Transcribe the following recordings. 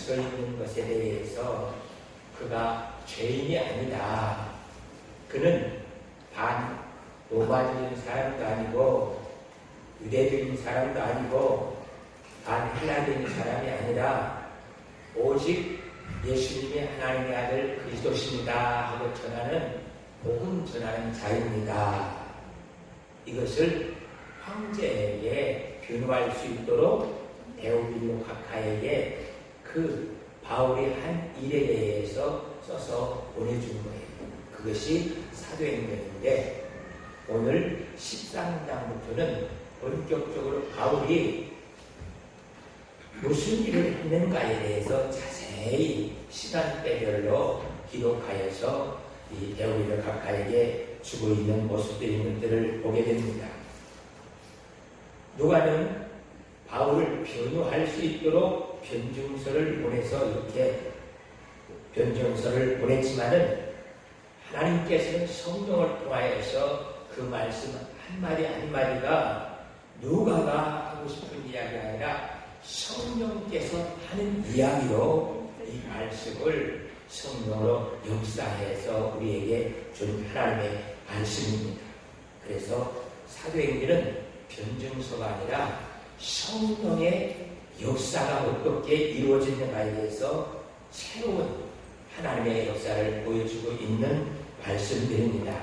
서 있는 것에 대해서 그가 죄인이 아니다. 그는 반 로마적인 사람도 아니고 유대적인 사람도 아니고 반 헬라적인 사람이 아니라 오직 예수님이 하나님의 아들 그리스도십니다 하고 전하는 복음 전하는 자입니다. 이것을 황제에게 변호할 수 있도록 데오빌로 각하에게 그 바울이 한 일에 대해서 써서 보내준 거예요. 그것이 사도행전인데 오늘 13장부터는 본격적으로 바울이 무슨 일을 했는가에 대해서 자세히 시간대별로 기록하여서 이 데오빌로 각하에게 주고 있는 모습들이 있는 것들을 보게 됩니다. 누가는 바울을 변호할 수 있도록 변증서를 보내서 이렇게 변증서를 보냈지만은 하나님께서는 성령을 통하여서 그 말씀 한마디 한마디가 누가가 하고 싶은 이야기가 아니라 성령께서 하는 이야기로 이 말씀을 성령으로 역사해서 우리에게 준 하나님의 말씀입니다. 그래서 사도행전은 변증서가 아니라 성령의 역사가 어떻게 이루어지는가에 대해서 새로운 하나님의 역사를 보여주고 있는 말씀들입니다.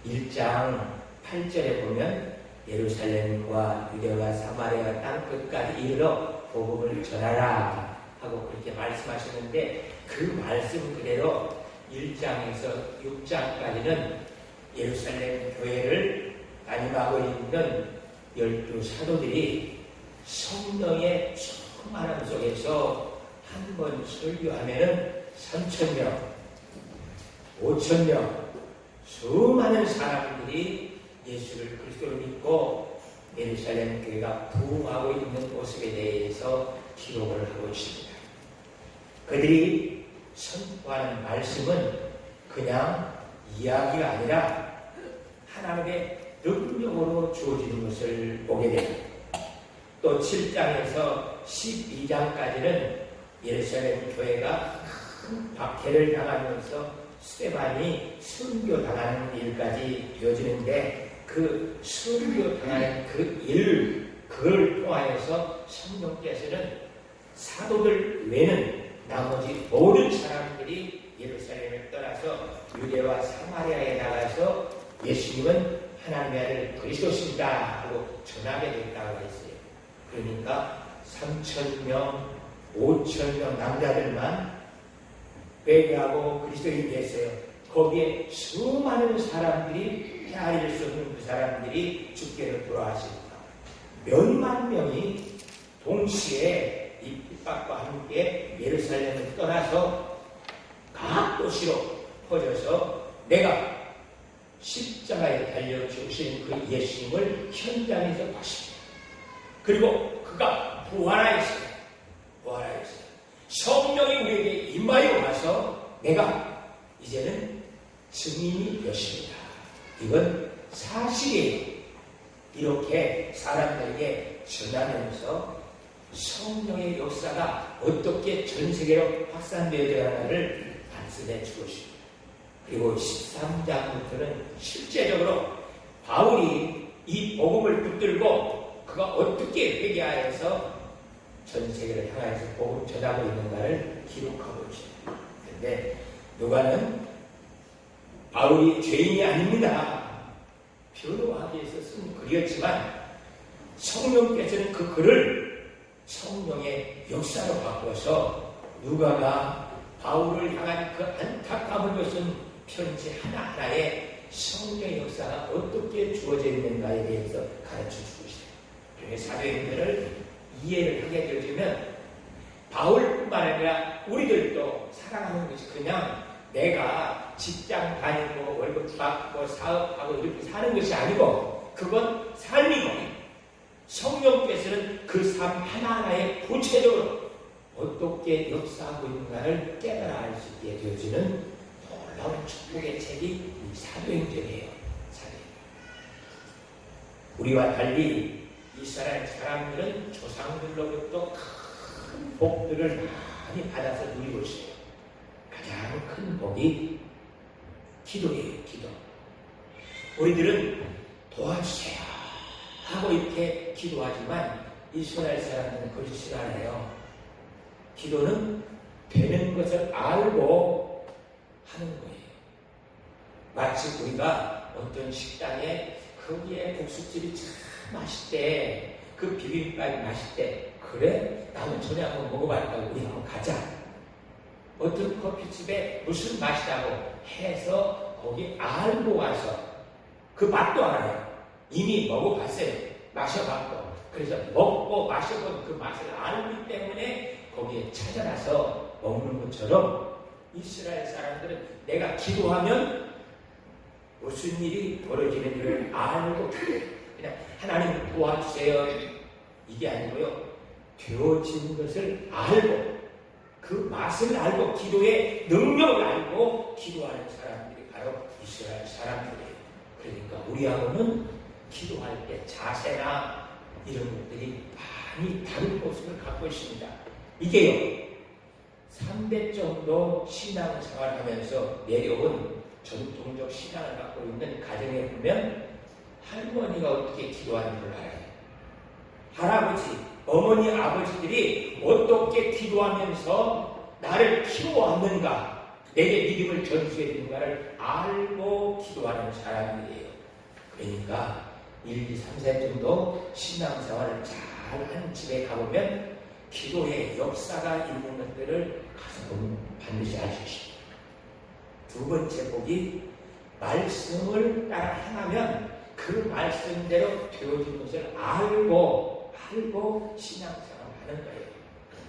1장 8절에 보면 예루살렘과 유대와 사마리아 땅 끝까지 이르러 복음을 전하라 하고 그렇게 말씀하셨는데 그 말씀 그대로 1장에서 6장까지는 예루살렘 교회를 담임하고 있는 12 사도들이 성령의 충만함 속에서 한 번 설교하면은 3,000명, 5,000명, 수많은 사람들이 예수를 그리스도로 믿고 예루살렘 교회가 부흥하고 있는 모습에 대해서 기록을 하고 있습니다. 그들이 선포하는 말씀은 그냥 이야기가 아니라 하나님의 능력으로 주어지는 것을 보게 됩니다. 또 7장에서 12장까지는 예루살렘 교회가 큰 박해를 당하면서 스데반이 순교당하는 일까지 이어지는데 그 순교당하는 그 일, 그걸 통하여서 성령께서는 사도들 외에는 나머지 모든 사람들이 예루살렘을 떠나서 유대와 사마리아에 나가서 예수님은 하나님의 아들 그리스도십니다 하고 전하게 됐다고 했어요. 그러니까 3,000명, 5,000명 남자들만 회개하고 그리스도인이 됐어요. 거기에 수많은 사람들이 헤아릴 수 없는 그 사람들이 주께로 돌아왔습니다. 몇만 명이 동시에 이 핍박과 함께 예루살렘을 떠나서 각 도시로 퍼져서 내가 십자가에 달려 죽으신 그 예수님을 현장에서 봤습니다. 그리고 그가 부활하였습니다. 부활하였습니다. 성령이 우리에게 임하여 와서 내가 이제는 증인이 되었습니다. 이건 사실이에요. 이렇게 사람들에게 전하면서 성령의 역사가 어떻게 전 세계로 확산되어야 하나를 말씀해 주고 있습니다. 그리고 13장부터는 실제적으로 바울이 이 복음을 붙들고 그가 어떻게 회개하여서 전 세계를 향하여서 복음 전하고 있는가를 기록하고 있습니다. 그런데 누가는 바울이 죄인이 아닙니다. 변호하기 위해서 쓴 글이었지만 성령께서는 그 글을 성령의 역사로 바꿔서 누가가 바울을 향한 그 안타까운 것은 편지 하나하나에 성령의 역사가 어떻게 주어져 있는가에 대해서 가르쳐주고 있어요. 그래서 사도행전을 이해를 하게 되어지면 바울뿐만 아니라 우리들도 살아가는 것이 그냥 내가 직장 다니고 월급 받고 사업하고 이렇게 사는 것이 아니고 그건 삶이고 성령께서는 그 삶 하나하나에 구체적으로 어떻게 역사하고 있는가를 깨달아 알 수 있게 되어지는 놀라운 축복의 책이 이 사도행전이에요. 우리와 달리 이스라엘 사람들은 조상들로부터 큰 복들을 많이 받아서 누리고 있어요. 가장 큰 복이 기도예요. 기도. 우리들은 도와주세요 하고 이렇게 기도하지만 이스라엘 사람들은 그렇지 않아요. 기도는 되는 것을 알고 하는 거예요. 마치 우리가 어떤 식당에 거기에 국수집이 참 맛있대, 그 비빔밥이 맛있대, 그래? 나는 전에 한번 먹어봤다고 우리 한번 가자. 어떤 커피집에 무슨 맛이라고 해서 거기 알고 와서 그 맛도 알아요. 이미 먹어봤어요. 마셔봤고. 그래서 먹고 마셔본 그 맛을 알기 때문에 거기에 찾아가서 먹는 것처럼 이스라엘 사람들은 내가 기도하면 무슨 일이 벌어지는 일을 알고 그냥 하나님 도와주세요 이게 아니고요. 되어진 것을 알고 그 맛을 알고 기도의 능력을 알고 기도하는 사람들이 바로 이스라엘 사람들이에요. 그러니까 우리하고는 기도할 때 자세나 이런 것들이 많이 다른 모습을 갖고 있습니다. 이게요 3대 정도 신앙생활을 하면서 내려온 전통적 신앙을 갖고 있는 가정에 보면 할머니가 어떻게 기도하는 걸 알아요. 할아버지, 어머니, 아버지들이 어떻게 기도하면서 나를 키워왔는가, 내게 믿음을 전수해 주는가를 알고 기도하는 사람들이에요. 그러니까 1, 2, 3세 정도 신앙생활을 잘하는 집에 가보면 기도의 역사가 있는 것들을 가서 보면 반드시 알 수 있습니다. 두 번째 복이 말씀을 따라 행하면 그 말씀대로 되어진 것을 알고 신앙생활을 하는 거예요.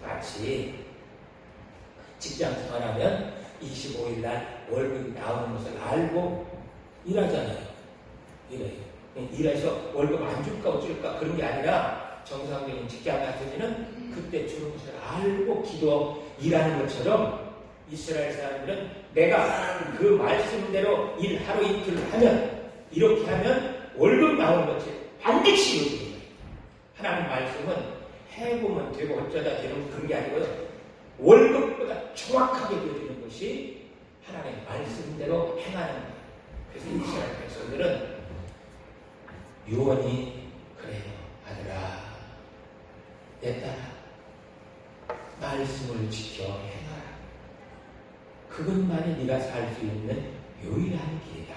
마치 직장생활하면 25일 날 월급이 나오는 것을 알고 일하잖아요. 일해서 월급 안 줄까 어쩔까 그런 게 아니라 정상적인 직장 같은 데는 그때 주는 것을 알고 일하는 것처럼 이스라엘 사람들은 내가 그 말씀대로 일 하루 이틀 하면 이렇게 하면 월급 나오는 것이 반드시 이루어져요. 하나님 말씀은 해보면 되고 어쩌다 되는 그런 게 아니고요. 월급보다 정확하게 되어지는 것이 하나님의 말씀대로 행하는 거예요. 그래서 이스라엘 백성들은 유언이 그래요. 아들아, 내 딸아, 말씀을 지켜 행하라. 그것만이 네가 살 수 있는 유일한 길이다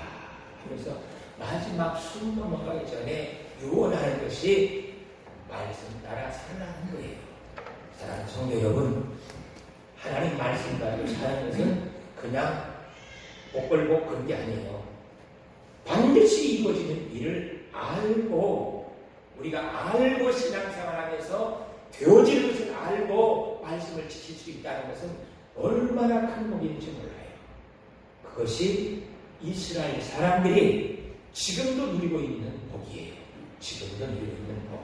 하면서 마지막 숨 넘어가기 전에 유언하는 것이 말씀 따라 살아가는 거예요. 사랑하는 성도 여러분, 하나님 말씀 가지고 사는 것은 그냥 복벌복 그런 게 아니에요. 반드시 이루어지는 일을 알고 우리가 알고 신앙생활하면서 되어지는 것을 알고 말씀을 지킬 수 있다는 것은 얼마나 큰 복인지 몰라요. 그것이 이스라엘 사람들이 지금도 누리고 있는 복이에요. 지금도 누리고 있는 복.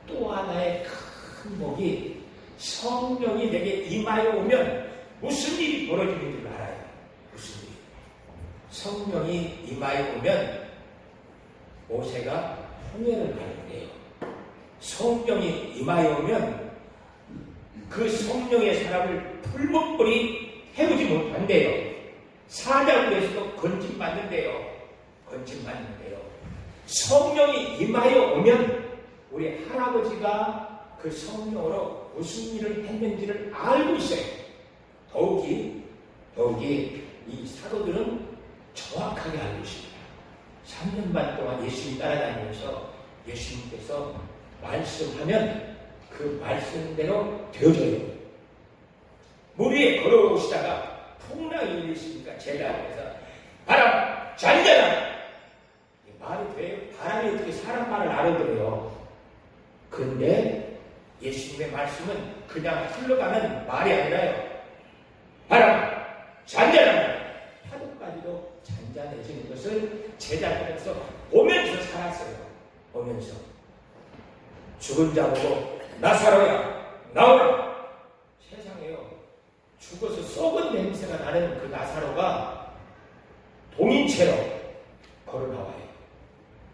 또 하나의 큰 복이 성령이 내게 임하여 오면 무슨 일이 벌어지는 줄 알아요. 무슨 일. 성령이 임하여 오면 모세가 홍해를 가는데요. 성령이 임하여 오면 그 성령의 사람을 풀목불이 해오지 못한대요. 사자굴에서도 건짐받는데요. 성령이 임하여 오면 우리 할아버지가 그 성령으로 무슨 일을 했는지를 알고 있어요. 더욱이 이 사도들은 정확하게 알고 있습니다. 3년 반 동안 예수님 따라다니면서 예수님께서 말씀하면 그 말씀대로 되어져요. 물 위에 걸어오시다가 풍랑이 일으키니까 제가 앞에서 바람 잔잔하라. 말이 돼요? 바람이 어떻게 사람 말을 알아들어요? 그런데 예수님의 말씀은 그냥 흘러가는 말이 아니라요. 바람 잔잔하라. 파도까지도 잔잔해지는 것을 제자들에서 보면서 살았어요. 보면서 죽은 자 보고 나사로야 나오라. 세상에요. 죽어서 썩은 냄새가 나는 그 나사로가 동인체로 걸어 나와요.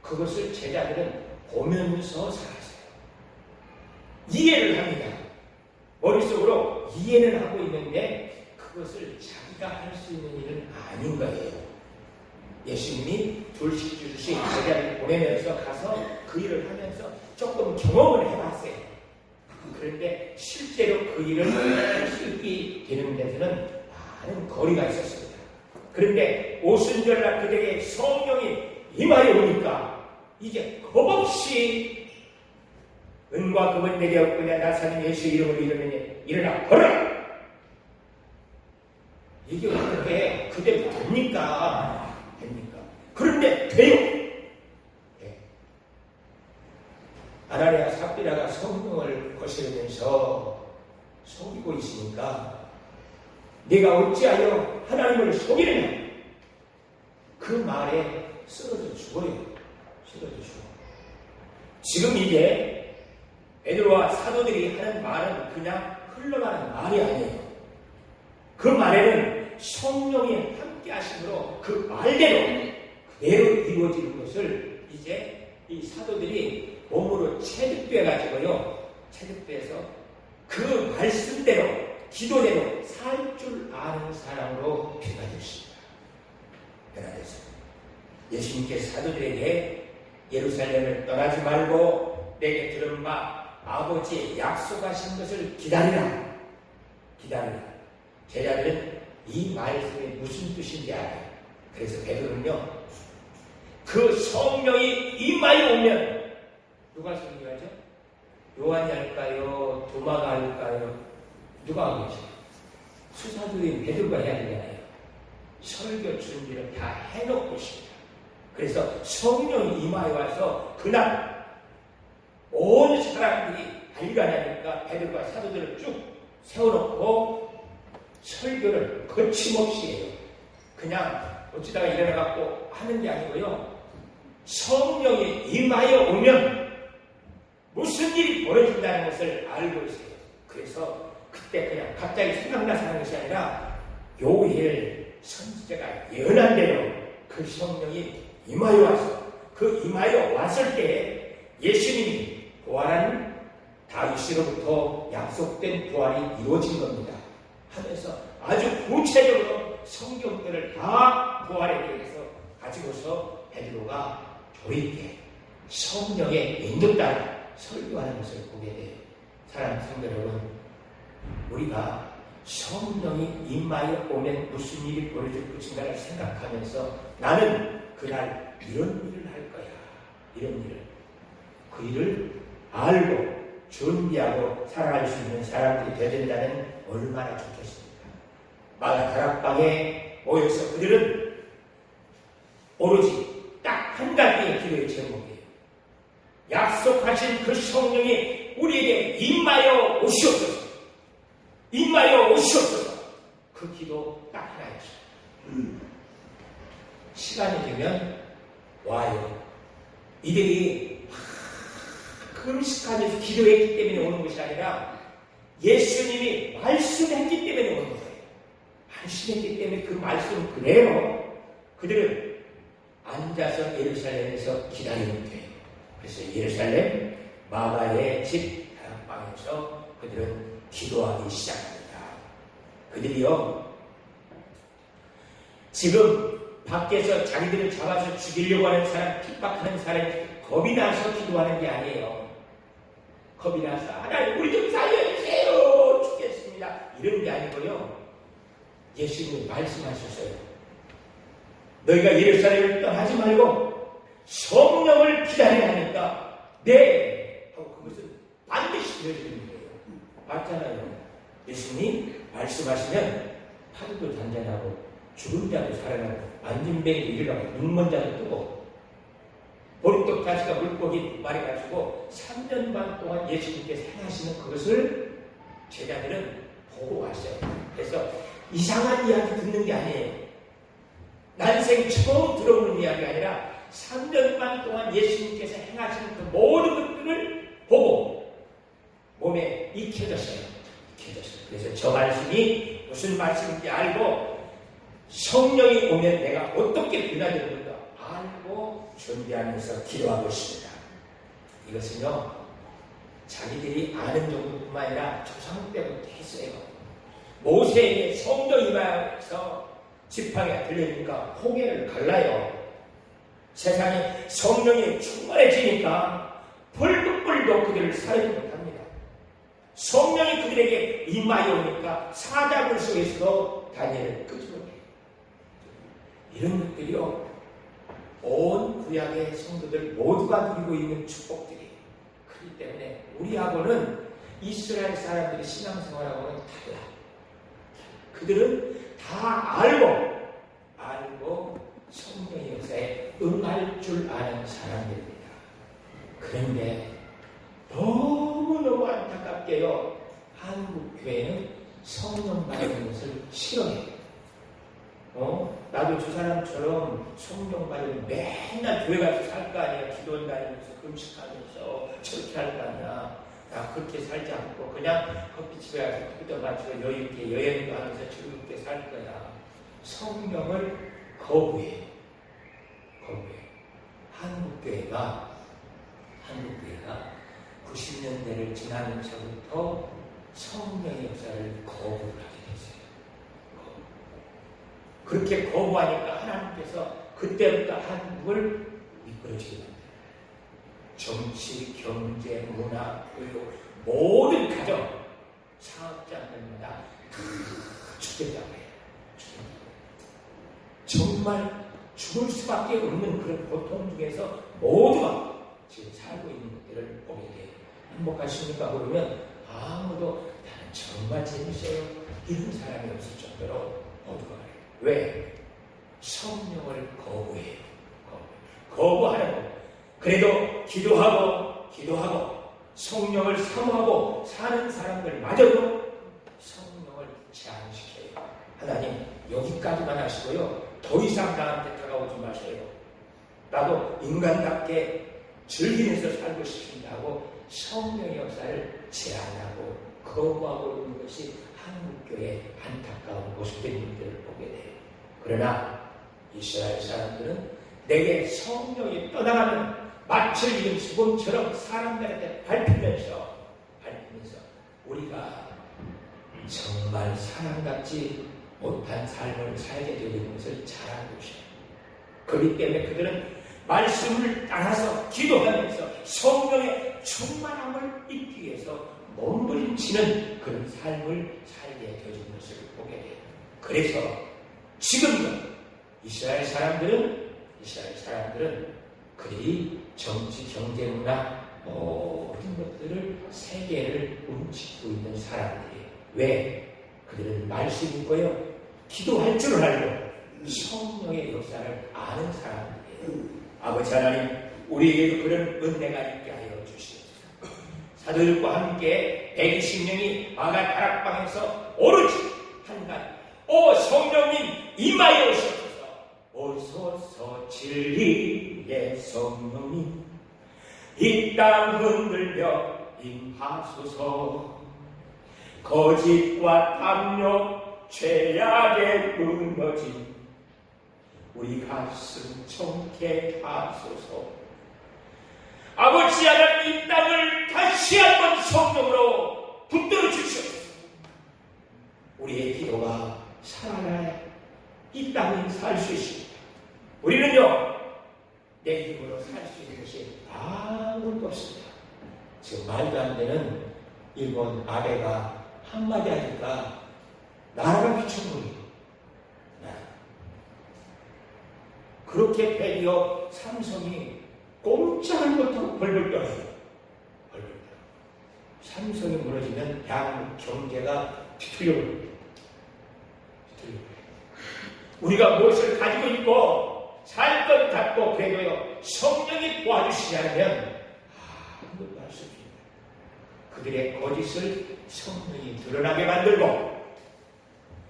그것을 제자들은 보면서 살았어요. 이해를 합니다. 머릿속으로 이해는 하고 있는데 그것을 자기가 할 수 있는 일은 아닌 거예요. 예수님이 둘씩 제자를 보내면서 가서 그 일을 하면서 조금 경험을 해봤어요. 그런데 실제로 그 일을 할 수 있게 되는 데서는 많은 거리가 있었습니다. 그런데 오순절날 그들에게 성령이 임하여 오니까 이제 겁없이 은과 금은 내게 없거냐 나사는 예수 이름으로 이르느니 일어나 걸어라. 이게 어떻게 그대로 됩니까? 그런데 돼요. 네. 아나니아 삽비라가 성령을 거스르면서 속이고 있으니까 네가 어찌하여 하나님을 속이느냐? 그 말에 쓰러져 죽어요. 쓰러져 죽어. 지금 이제 베드로와 사도들이 하는 말은 그냥 흘러가는 말이 아니에요. 그 말에는 성령이 함께 하심으로 그 말대로 그대로 이루어지는 것을 이제 이 사도들이 몸으로 체득돼 가지고요. 체득돼서 그 말씀대로 기도대로 살 줄 아는 사람으로 변화됐습니다. 변화됐습니다. 예수님께서 사도들에게 예루살렘을 떠나지 말고 내게 들은 바 아버지의 약속하신 것을 기다리라. 기다리라. 제자들은 이 말씀이 무슨 뜻인지 알아요. 그래서 베드로는요. 그 성령이 임하여 오면 누가 설교하죠? 요한이 할까요? 도마가 할까요? 누가 하겠죠? 수사도인 베드로가 해야 되잖아요. 설교 준비를 다 해놓고 있습니다. 그래서 성령이 임하여 와서 그날 온 사람들이 발견하니까 베드로가 사도들을 쭉 세워놓고 설교를 거침없이 해요. 그냥 어찌다가 일어나갖고 하는 게 아니고요. 성령이 임하여 오면 무슨 일이 벌어진다는 것을 알고 있어요. 그래서 그때 그냥 갑자기 생각나서 하는 것이 아니라 요엘 선지자가 예언한 대로 그 성령이 임하여 와서 그 임하여 왔을 때 예수님이 부활한 다윗으로부터 약속된 부활이 이루어진 겁니다. 하면서 아주 구체적으로 성경들을 다 부활에 대해서 가지고서 베드로가 조리있게 성령의 인도 따라 설교하는 것을 보게 돼요. 사랑하는 성도 여러분, 우리가 성령이 임하여 오면 무슨 일이 벌어질 것인가를 생각하면서 나는 그날 이런 일을 할 거야. 이런 일을. 그 일을 알고 준비하고 살아갈 수 있는 사람들이 되어야 된다는 얼마나 좋겠습니까? 마가 다락방에 모여서 그들은 오로지 딱 한 가지의 기도의 제목이에요. 약속하신 그 성령이 우리에게 임하여 오시옵소서. 임하여 오시옵소서. 그 기도 딱 하나였어요. 시간이 되면 와요. 이들이 금식하면서 기도했기 때문에 오는 것이 아니라 예수님이 말씀했기 때문에 오는 거예요. 말씀했기 때문에 그 말씀 그대로 그들은 앉아서 예루살렘에서 기다리면 돼요. 그래서 예루살렘 마가의 집 다락방에서 그들은 기도하기 시작합니다. 그들이요 지금 밖에서 자기들을 잡아서 죽이려고 하는 사람, 핍박하는 사람이 겁이 나서 기도하는 게 아니에요. 겁이 나서 하나님 우리 좀 살려주세요 죽겠습니다 이런 게 아니고요. 예수님이 말씀하셨어요. 너희가 예루살렘을 떠나지 말고 성령을 기다려야 하니까 네 하고 그것은 반드시 이루어지는 거예요. 맞잖아요. 예수님 말씀하시면 파도도 잔잔하고 죽은 자도 살아나고 안진뱅이도 일어나고 눈먼 자도 뜨고 보리떡 가시가 물고기 말해가지고 3년 반 동안 예수님께서 행하시는 그것을 제자들은 보고 왔어요. 그래서 이상한 이야기 듣는 게 아니에요. 난생 처음 들어보는 이야기가 아니라 3년 반 동안 예수님께서 행하시는 그 모든 것들을 보고 몸에 익혀졌어요. 익혀졌어요. 그래서 저 말씀이 무슨 말씀인지 알고 성령이 오면 내가 어떻게 변화되는 건가 알고 준비하면서 기도하고 있습니다. 이것은요 자기들이 아는 정도뿐만 아니라 조상 때부터 했어요. 모세에게 성령 임하여서 지팡이가 들리니까 홍해를 갈라요. 세상에 성령이 충만해지니까 불도 그들을 살지 못합니다. 성령이 그들에게 임하여 오니까 사자굴 속에서도 다니엘을 끄집어내요. 이런 것들이요, 온 구약의 성도들 모두가 누리고 있는 축복들이에요. 그렇기 때문에 우리하고는 이스라엘 사람들의 신앙생활하고는 달라. 그들은 다 알고 성령의 역사에 응할 줄 아는 사람들입니다. 그런데 너무너무 안타깝게요, 한국 교회는 성령 받는 것을 싫어해요. 나도 저 사람처럼 성령 받으면 맨날 교회 가서 살 거 아니야. 기도 다니면서 금식하면서 저렇게 할 거 아니야. 나 그렇게 살지 않고 그냥 커피집에 가서 커피도 마시고 여유있게 여행도 하면서 즐겁게 살 거야. 성령을 거부해. 한국교회가 90년대를 지나면서부터 성령의 역사를 거부를 하게 됐어요. 그렇게 거부하니까 하나님께서 그때부터 한국을 미끄러지게 만들어요. 정치, 경제, 문화, 교육, 모든 가정, 사업장들마다 다 죽겠다고 해요. 정말 죽을 수밖에 없는 그런 고통 중에서 모두가 지금 살고 있는 것들을 보게 돼요. 행복하십니까? 그러면 아무도 나는 정말 재밌어요. 이런 사람이 없을 정도로 모두가 그래요. 왜? 성령을 거부해요. 거부하는 거. 그래도 기도하고 성령을 사모하고 사는 사람들마저도 성령을 제한시켜요. 하나님 여기까지만 하시고요, 더 이상 나한테 다가오지 마세요. 나도 인간답게 즐기면서 살고 싶습니다고 성령의 역사를 제한하고 거부하고 있는 것이 한국교회의 안타까운 모습들을 보게 돼요. 그러나 이스라엘 사람들은 내게 성령이 떠나가는 맏을 이은 수범처럼 사람들한테 밟히면서 우리가 정말 사람같지 못한 삶을 살게 되는 것을 잘 알고 있어요. 그렇기 때문에 그들은 말씀을 따라서 기도하면서 성령의 충만함을 입기 위해서 몸부림치는 그런 삶을 살게 되어진 것을 보게 돼요. 그래서 지금도 이스라엘 사람들은 그들이 정치, 경제, 문화 모든 것들을 세계를 움직이고 있는 사람들이에요. 왜? 그들은 말씀 있고요, 기도할 줄 알고 성령의 역사를 아는 사람들이에요. 아버지 하나님, 우리에게도 그런 은혜가 있게 하여 주시옵소서. 사도들과 함께 120명이 마가 다락방에서 오로지 한간 오 성령님 임하여 오시옵소서. 오소서 진리의 성령님 이 땅 흔들며 임하소서. 거짓과 탐욕 죄악에 무너진 우리 가슴 청케 하소서. 아버지 하나님 이 땅을 다시 한번 성령으로 붙들어 주시옵소서. 우리의 기도가 살아야 이 땅이 살 수 있습니다. 우리는요, 내 힘으로 살 수 있는 것이 아무것도 없습니다. 지금 말도 안 되는 일본 아베가 한마디 하니까 나라가 미쳐버려요. 그렇게 배기업 삼성이 꼼짝을 못하고 벌벌 떨어요. 삼성이 무너지면 대한민국 경제가 뒤틀려버려요. 우리가 무엇을 가지고 있고 살 것 같고 그래도요, 성령이 도와주시지 않으면 아무것도 할 수 없습니다. 그들의 거짓을 성령이 드러나게 만들고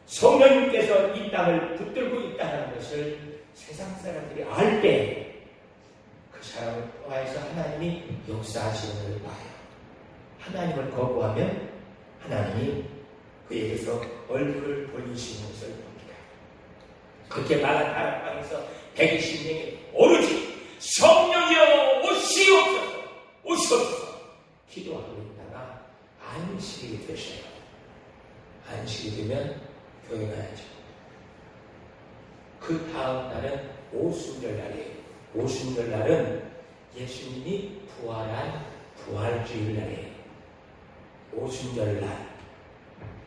성령님께서 이 땅을 붙들고 있다는 것을 세상 사람들이 알 때 그 사람을 통하여서 하나님이 역사하시는 것을 봐요. 하나님을 거부하면 하나님이 그에게서 얼굴을 돌리시는 것을 봅니다. 그렇게 마가 다락방에서 120명이 오로지 성령이여 오시옵소서 기도하고 그 다음 날은 오순절날이에요. 오순절날은 예수님이 부활한 부활주일날이에요. 오순절날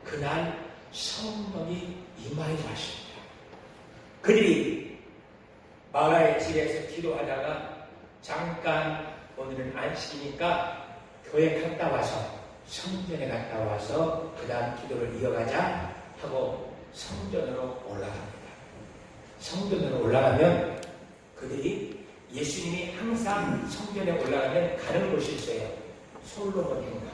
그날 성령이 임하였습니다. 그들이 마가의 집에서 기도하다가 잠깐 오늘은 안식이니까 교회 갔다 와서 성전에 갔다 와서 그 다음 기도를 이어가자 하고 성전으로 올라갑니다. 성전으로 올라가면 그들이 예수님이 항상 성전에 올라가면 가는 곳이 있어요. 솔로몬 행각.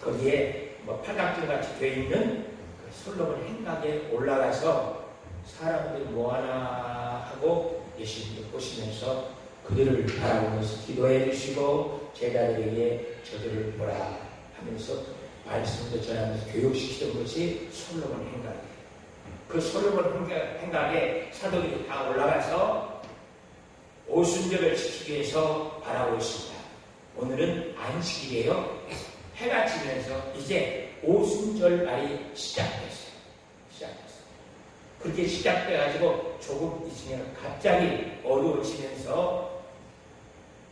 거기에 팔각정같이 되어 있는 그 솔로몬 행각에 올라가서 사람들 뭐하나 하고 예수님을 보시면서 그들을 바라보면서 기도해 주시고 제자들에게 저들을 보라 하면서 말씀도 전하면서 교육시키던 것이 솔로몬 행각이에요. 그 솔로몬 행각에 사도들이 다 올라가서 오순절을 지키기 위해서 바라고 있습니다. 오늘은 안식일이에요. 해가 지면서 이제 오순절 날이 시작됐어요. 그렇게 시작돼가지고 조금 있으면 갑자기 어두워지면서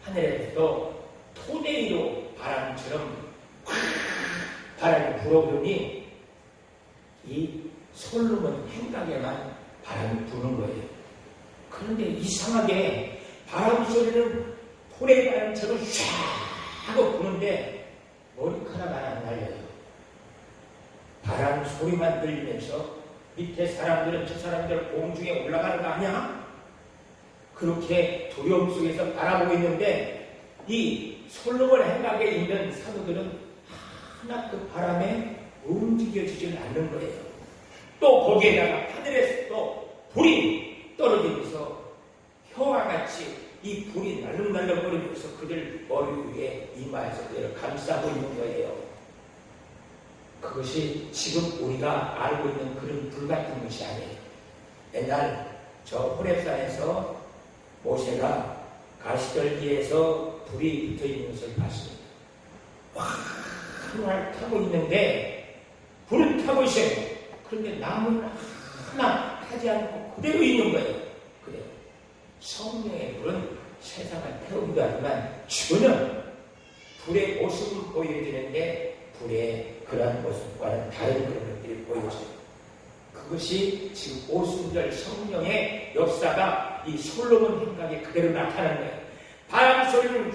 하늘에부터 토대위로 바람처럼 바람이 불어오더니 이 솔로몬 행각에만 바람이 부는 거예요. 그런데 이상하게 바람 소리는 포레바람처럼 샤 하고 부는데 머리카락 하나 안 날려요. 바람 소리만 들리면서 밑에 사람들은 저 사람들 공중에 올라가는 거 아니야? 그렇게 두려움 속에서 바라보고 있는데 이 솔로몬 행각에 있는 사도들은 하나 그 바람에 움직여지지 않는 거예요. 또 거기에다가 하늘에서 또 불이 떨어지면서 혀와 같이 이 불이 날름날름거리면서 그들 머리 위에 이마에서 그들을 감싸고 있는 거예요. 그것이 지금 우리가 알고 있는 그런 불 같은 것이 아니에요. 옛날 저 호렙산에서 모세가 가시떨기에서 불이 붙어 있는 것을 봤습니다. 하늘 타고 있는데 불은 타고 있어요. 그런데 나무는 하나 타지 않고 그대로 있는 거예요. 그래요. 성령의 불은 세상을 태우기도 하지만 주는 불의 모습은 보여지는데 불의 그러한 모습과는 다른 그런 것들이 보여져요. 그것이 지금 오순절 성령의 역사가 이 솔로몬 행각에 그대로 나타나는 거예요. 바람 소리는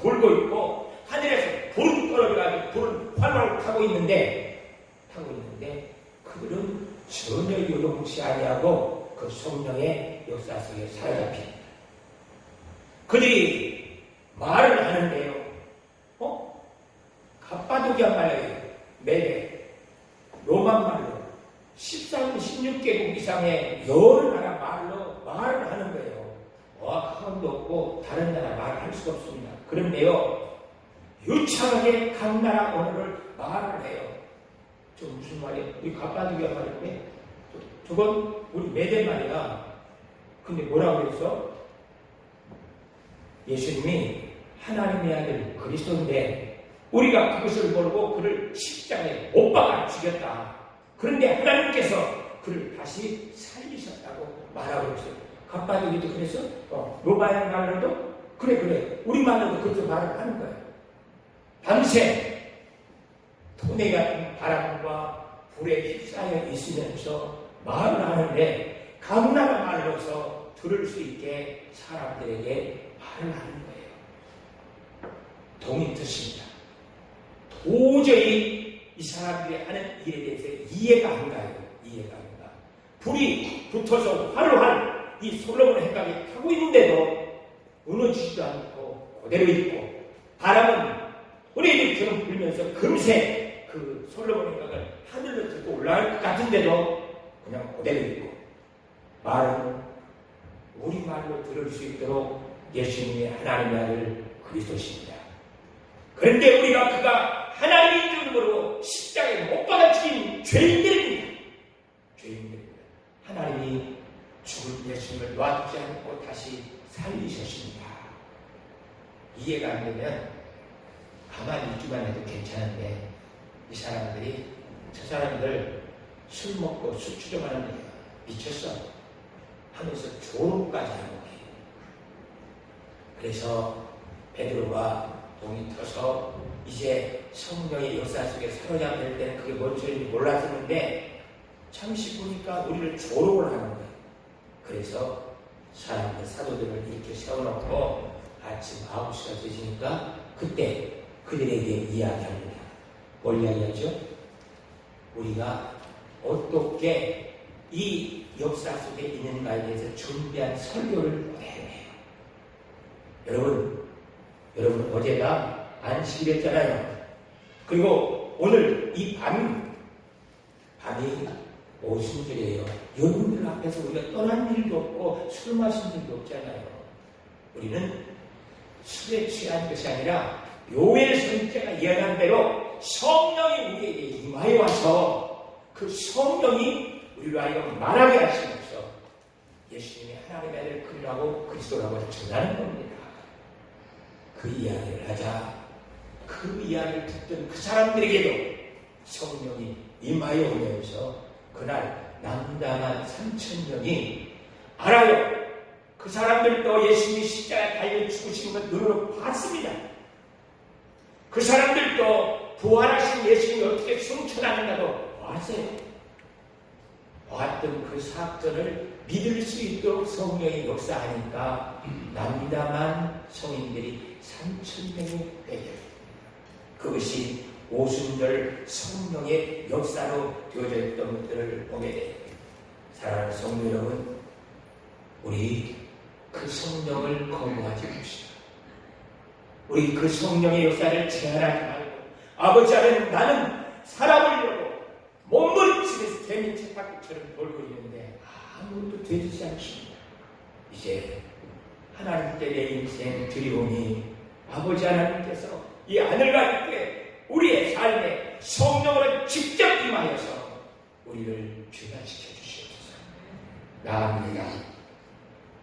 불고 있고 하늘에서 불은 떨어져가지고 불은 활활 타고 있는데 그들은 전혀 요동치 아니하고 그 성령의 역사 속에 사로잡힙니다. 그들이 말을 하는데요. 갑바도기아 말이에요. 메레 로마 말로 13, 16개국 이상의 여러 나라 말로 말을 하는 거예요. 어학학원도 없고 다른 나라 말을 할 수가 없습니다. 그런데요, 유창하게 각 나라 언어를 말을 해요. 저 무슨 말이에요? 우리 갑바도기아 말인데 저건 우리 메대 말이야. 근데 뭐라고 그랬어? 예수님이 하나님의 아들 그리스도인데 우리가 그것을 모르고 그를 십자가에 못 박아 죽였다. 그런데 하나님께서 그를 다시 살리셨다고 말하고 있어요. 갑바도기도 그래서 로마의 말로도 그래 우리 말로도 그렇게 말을 하는 거예요. 밤새 토네 같은 바람과 불에 휩싸여 있으면서 말을 하는데 각 나라 말로서 들을 수 있게 사람들에게 말을 하는 거예요. 동이 트십니다. 도저히 이 사람들이 하는 일에 대해서 이해가 안 가요. 불이 붙어서 활활 이 솔로몬 행각에 타고 있는데도 무너지지도 않고 그대로 있고 바람은 호레비처럼 불면서 금세 그 솔로몬 행각을 하늘로 들고 올라갈 것 같은데도 그냥 그대로 있고 말은 우리말로 들을 수 있도록 예수님이 하나님의 아들 그리스도십니다. 그런데 우리가 그가 하나님인 줄 모르고 십자가에 못 박아 죽인 죄인들입니다. 하나님이 죽은 예수님을 놔두지 않고 다시 살리셨습니다. 이해가 안 되면 가만히 있기만 해도 괜찮은데 이 사람들이 저 사람들 술 먹고 술 추정하는 거예요. 미쳤어 하면서 조롱까지 하는 거예요. 그래서 베드로가 동이 터서 이제 성령의 역사 속에 사로잡힐 때는 그게 뭔 소리인지 몰랐었는데 잠시 보니까 우리를 조롱을 하는 거예요. 그래서 사람들, 사도들을 이렇게 세워놓고 아침 9시가 되시니까 그때 그들에게 이야기합니다. 뭘 이야기하죠? 우리가 어떻게 이 역사 속에 있는가에 대해서 준비한 설교를 해내요. 여러분 어제가 안식일이었잖아요. 그리고 오늘 이 밤이 오순절이에요. 여러분들 앞에서 우리가 떠난 일도 없고 술 마신 일도 없잖아요. 우리는 술에 취한 것이 아니라 요엘 선지자가 이야기한 대로 성령이 우리에게 임하여 와서 그 성령이 우리로 하여금 말하게 하시면서 예수님이 하나님의 아들 그리라고 그리스도라고 전하는 겁니다. 그 이야기를 하자 그 이야기를 듣던 그 사람들에게도 성령이 임하여 오면서 그날 남다만 3,000명이 알아요. 그 사람들도 예수님이 십자가에 달려 죽으신 것 눈으로 봤습니다. 그 사람들도 부활하신 예수님이 어떻게 승천하는가도 봤어요. 봤던 그 사건을 믿을 수 있도록 성령이 역사하니까 남다만 성인들이 3,000명이 되게 그것이 오순절 성령의 역사로 되어져 있던 것들을 보게 돼요. 사랑하는 성도 여러분, 우리 그 성령을 거부하지 맙시다. 우리 그 성령의 역사를 제한하지 말고 아버지 안에 나는 살아보려고 몸부림치면서 개민 쳇바퀴처럼 돌고 있는데 아무것도 되지 않습니다. 이제 하나님께 내 인생 드리오니 아버지 하나님께서 이 하늘과 함께 우리의 삶에 성령으로 직접 임하여서 우리를 변화시켜 주시옵소서. 나아갑니다.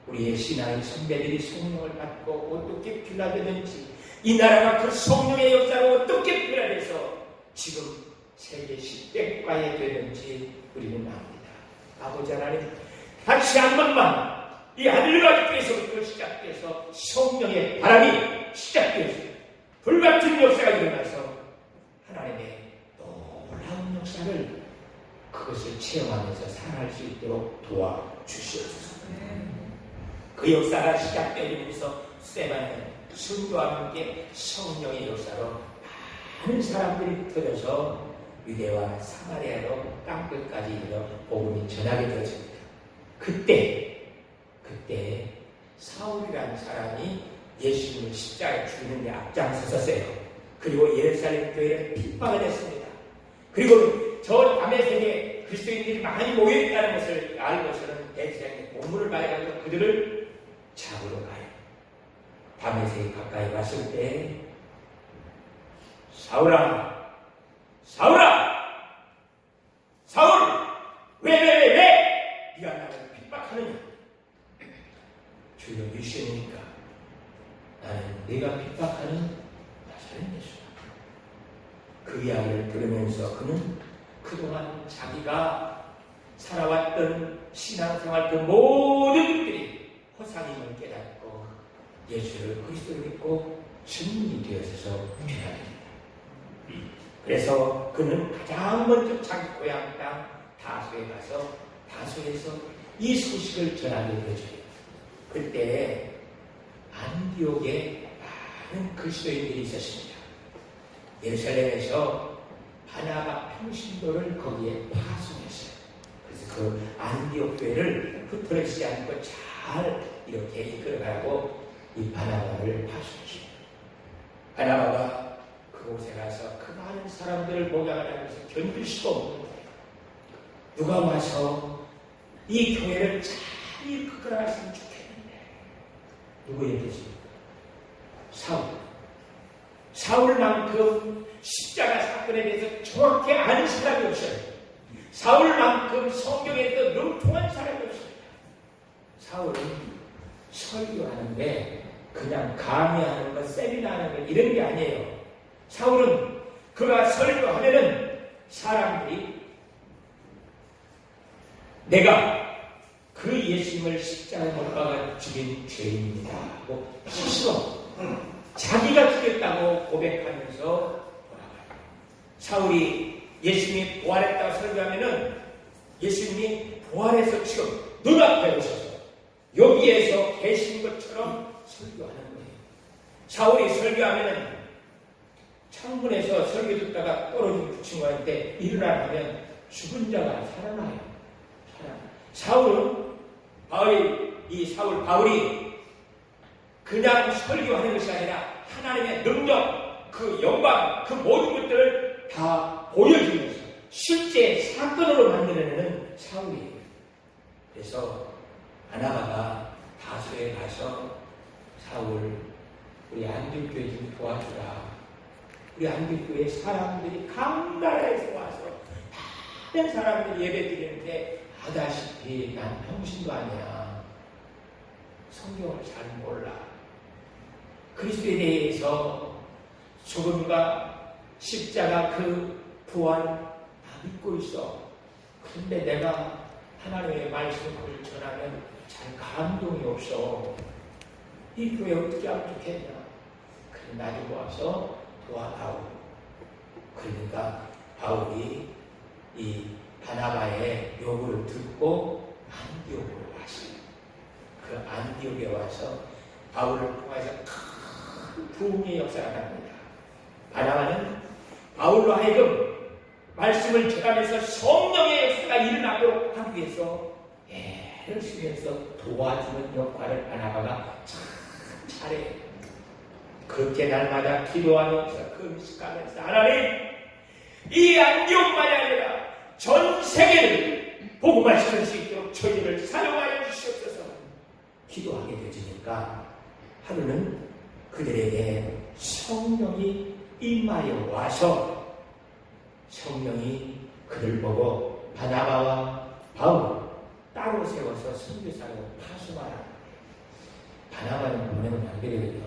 우리의 신앙의 선배들이 성령을 받고 어떻게 변화되는지 이 나라가 그 성령의 역사로 어떻게 변화돼서 지금 세계 10대과에 되는지 우리는 압니다. 아버지 하나님 다시 한 번만 이 하늘과 땅에서부터 시작돼서 성령의 바람이 시작되었습니다. 불같은 역사가 일어나서 하나님의 놀라운 역사를 그것을 체험하면서 살아갈 수 있도록 도와주시옵소서. 그 역사가 시작되면서 스테반은 순교와 함께 성령의 역사로 많은 사람들이 터져서 유대와 사마리아로 땅끝까지 이르러 복음이 전하게 되었습니다. 그때 사울이라는 사람이 예수님을 십자가에 죽이는 데 앞장섰어요. 그리고 예루살렘 교회를 핍박을 했습니다. 그리고 저 다메섹에 그리스도인들이 많이 모여있다는 것을 알고서는 대제사장이 고문을 받아가지고 그들을 잡으러 가요. 다메섹에 가까이 왔을 때 사울아 사울 왜 네가 나를 핍박하느냐? 주여 미션이니까 나는 네가 핍박하는 나사렛 예수다. 그 이야기를 들으면서 그는 그동안 자기가 살아왔던 신앙생활 그 모든 것들이 허상임을 깨닫고 예수를 그리스도를 믿고 증인이 되어서 변화됩니다. 그래서 그는 가장 먼저 자기 고향 땅 다소에 가서 다소에서 이 소식을 전하게 되어져요. 그때 안디옥에 많은 그리스도인들이 있었습니다. 예루살렘에서 바나바 평신도를 거기에 파송했어요. 그래서 그 안디옥 교회를 흐트러지지 않고 잘 이렇게 이끌어가고 이 바나바를 파송했습니다. 바나바가 그곳에 가서 그 많은 사람들을 목양을 하면서 견딜 수가 없는 거예요. 누가 와서 이 교회를 잘 이끌어갔으면 좋겠는데 누구였겠습니까? 사울만큼 십자가 사건에 대해서 정확히 아는 사람이 없어요. 사울만큼 성경에 대해서 능통한 사람이 없습니다. 사울은 설교하는데 그냥 강의하는 것, 세미나하는 것 이런 게 아니에요. 사울은 그가 설교하면은 사람들이 내가 그 예수님을 십자가에 못 박아 죽인 죄인입니다 하고 스스로 자기가 죽였다고 고백하면서 돌아가요. 사울이 예수님이 부활했다고 설교하면은 예수님이 부활해서 지금 눈앞에 오셔서 여기에서 계신 것처럼 설교하는 거예요. 사울이 설교하면은 창문에서 설교 듣다가 떨어진 친구한테 일어나면 죽은 자가 살아나요. 사울은 바울이 그냥 설교하는 것이 아니라 하나님의 능력, 그 영광, 그 모든 것들을 다 보여주면서 실제 사건으로 만들어내는 사울이에요. 그래서 바나바가 다소에 가서 사울, 우리 안디옥교회 좀 도와주라. 우리 안디옥교회 사람들이 각 나라에서 와서 다른 사람들이 예배 드리는데 아다시피 난 평신도 아니야. 성경을 잘 몰라. 그리스도에 대해서 죽음과 십자가 그 부활 다 믿고 있어. 그런데 내가 하나님의 말씀을 전하면 잘 감동이 없어. 이 교회 어떻게 하면 좋겠냐. 그래 나중에 와서 도와다오. 그러니까 바울이 이 바나바의 요구를 듣고 안디옥으로 왔어요. 그 안디옥에 와서 바울을 통해서 큰 부흥의 역사가 납니다. 바나바는 바울로 하여금 말씀을 전하면서 성령의 역사가 일어나도록 하기 위해서 애를 쓰면서 도와주는 역할을 바나바가 참 잘해요. 그렇게 날마다 기도하면서 금식하면서 하나님 이 안디옥만이 아니라 전 세계를 복음을 전할 수 있도록 저희를 사용하여 주시옵소서. 기도하게 되지니까 하루는 그들에게 성령이 임하여 와서 성령이 그를 보고 바나바와 바울 따로 세워서 선교사로 파송하라. 바나바는 보내면 안 되거든요.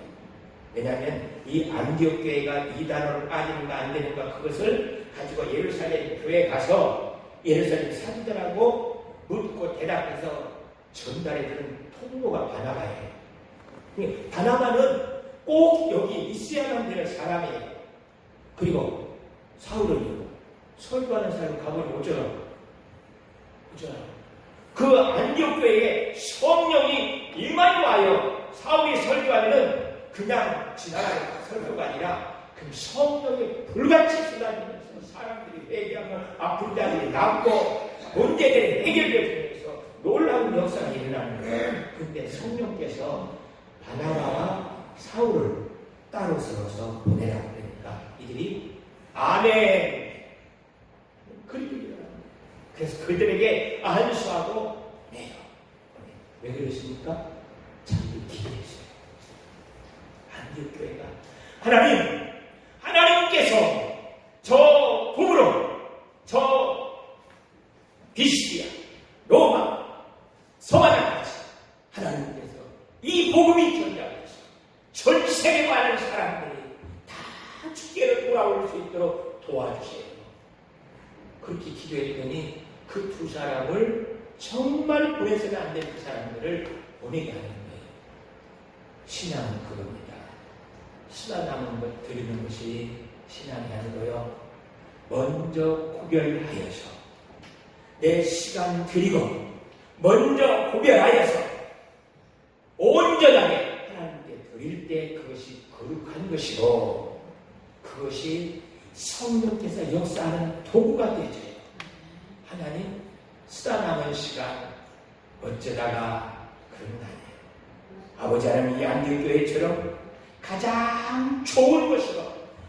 왜냐하면 이 안디옥 교회가 이단으로 빠지는가 안 되는가 그것을 가지고 예루살렘 교회에 가서 예루살렘 사도들하고 묻고 대답해서 전달해주는 통로가 바나바예요. 바나바는 꼭 여기 있어야만 되는 사람이에요. 그리고 사울은요, 설교하는 사람이 가버리면 어쩌라고? 그 안디옥 교회에 성령이 임하여 사울이 설교하면은 그냥 지나가는 설교가 아니라 그 성령이 불같이 쏟아지면서 사람들이 회개하고 아픈 자들이 낫고 문제들이 해결되면서 놀라운 역사가 일어나는 거예요. 근데 성령께서 바나바와 사울을 따로 세워서 보내라고 그러니까 이들이 아멘 그렇게 일어납니다. 그래서 그들에게 안수하고 내요. 왜 그러십니까? 자기들 기도했어요. 안디옥 교회가 하나님께서 저 북으로 저 비시디아 로마 서바나까지 하나님께서 이 복음이 전달돼서 전 세계 많은 사람들이 다 주께로 돌아올 수 있도록 도와주세요. 그렇게 기도했더니 그 두 사람을 정말 보내서는 안 되는 그 사람들을 보내게 하는 거예요. 신앙은 그겁니다. 쓰다 남은 것 드리는 것이 신앙이 아니고요. 먼저 구별하여서 내 시간 드리고 먼저 구별하여서 온전하게 하나님께 드릴 때 그것이 거룩한 것이고 그것이 성령께서 역사하는 도구가 되죠. 하나님 쓰다 남은 시간 어쩌다가 그런 거 아니에요. 아버지 하나님 이 안디옥 교회처럼 가장 좋은 것이고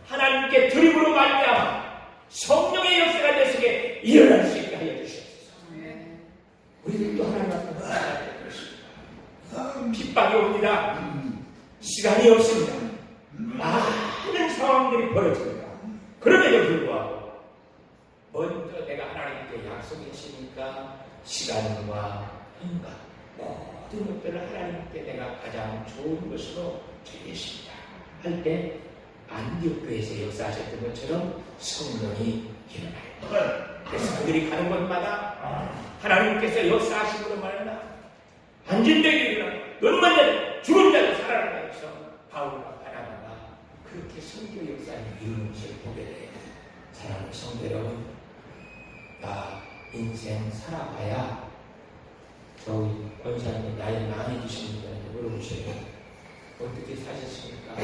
하나님께 드림으로 말미암아 성령의 역사가 내 속에 일어날 수 있게 하여 주시옵소서. 우리들도 하나님 앞에 나아가야 될 것입니다. 핍박이 옵니다. 시간이 없습니다. 많은 상황들이 벌어집니다. 그럼에도 불구하고 먼저 내가 하나님께 약속했으니까 시간과 힘과 모든 것들을 하나님께 내가 가장 좋은 것으로 드리겠습니다. 할 때 안디옥 교회에서 역사하셨던 것처럼 성령이 일어나요. 그래서 그들이 가는 곳마다 하나님께서 역사하심으로 말하나 안진되기 일어나 너는 자는 죽은 자도 살아난다 해서 바울과 바나바가 그렇게 선교 역사를 이루는 것을 보게 돼요. 사랑하는 성도 여러분, 나 인생 살아봐야 저희 권사님이 나이 많이 드신 분한테 물어보세요. 어떻게 사셨습니까?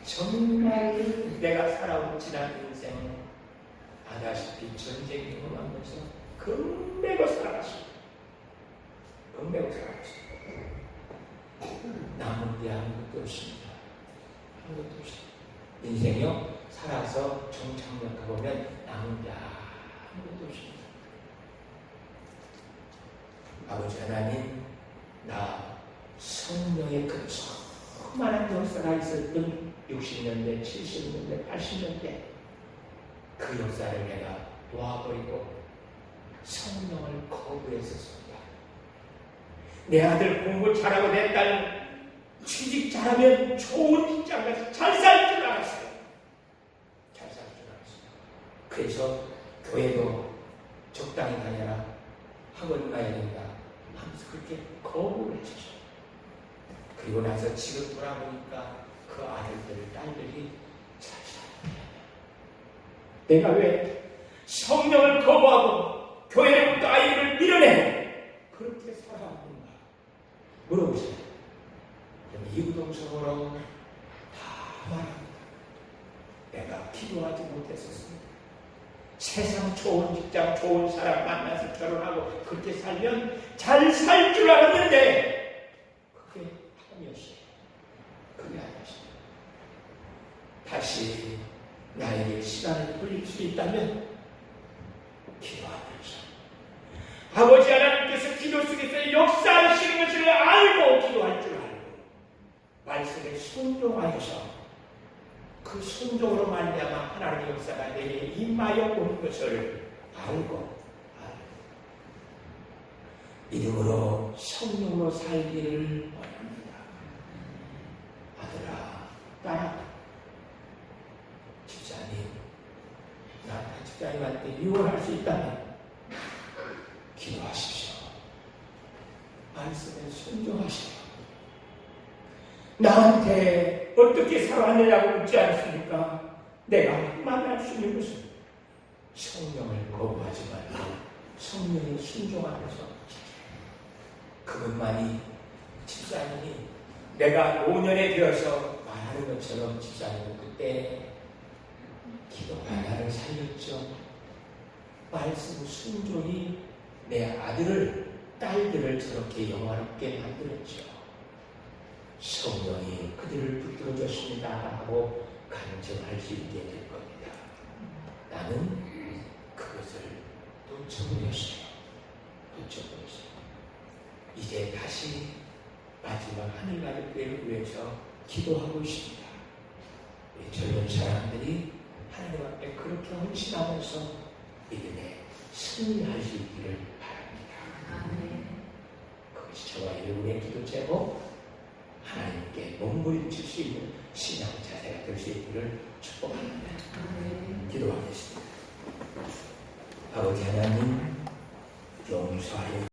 정말 내가 살아온 지난 인생 아다시피 전쟁 경험하면서 금매고 살아갔습니다. 금매고 살아갔습니다. 남은 게 아무것도 없습니다. 아무것도 없습니다. 인생이요, 살아서 정착력 가보면 남은 게 아무것도 없습니다. 아버지 하나님, 나 성령의 그 수많은 역사가 있었던 60년대, 70년대, 80년대 그 역사를 내가 놓아버리고 성령을 거부했었습니다. 내 아들 공부 잘하고 내 딸 취직 잘하면 좋은 직장 가서 잘 살 줄 알았어요. 잘 살 줄 알았어요. 그래서 교회도 적당히 다녀라, 학원 가야 된다 하면서 그렇게 거부를 해주죠. 그리고 나서 지금 돌아보니까 그 아들들, 딸들이 잘 살아요. 내가 왜 성령을 거부하고 교회로부터 아이를 밀어내고 그렇게 살아왔는가 물어보세요. 이구동성으로 다 말합니다. 내가 기도하지 못했었습니다. 세상 좋은 직장, 좋은 사람 만나서 결혼하고 그렇게 살면 잘 살 줄 알았는데 그게 아니었어요. 그게 아니었어요. 다시 나에게 시간을 돌릴 수 있다면 기도하면서 아버지 하나님께서 기도 속에서 역사하시는 것을 알고 기도할 줄 알고 말씀에 순종하여서 그 순종으로 말미암아 하나님의 역사가 내게 임하여 오는 것을 알고 믿음으로 성령으로 살기를 원합니다. 아들아, 딸아, 집사님, 나 집사님한테 유언할 수 있다면 기도하십시오. 말씀에 순종하시오. 나한테 어떻게 살아왔느냐고 묻지 않습니까? 내가 만날 수 있는 것은 성령을 거부하지 말고 성령에 순종하면서 그것만이 집사님이 내가 노년에 되어서 말하는 것처럼 집사님은 그때 기도가 나를 살렸죠. 말씀 순종이 내 아들을, 딸들을 저렇게 영화롭게 만들었죠. 성령이 그들을 붙들어줬습니다 하고 간증할 수 있게 될 겁니다. 나는 그것을 놓쳐버렸어요. 놓쳐버렸어요. 이제 다시 마지막 하늘나라를 위해서 기도하고 있습니다. 우리 젊은 사람들이 하나님 앞에 그렇게 헌신하면서 믿음에 승리할 수 있기를 바랍니다. 그것이 저와 여러분의 기도 제목, 하나님께 몸부림칠 수 있는 신앙 자세가 될 수 있기를 축복합니다. 기도하겠습니다. 아버지 하나님, 용서하여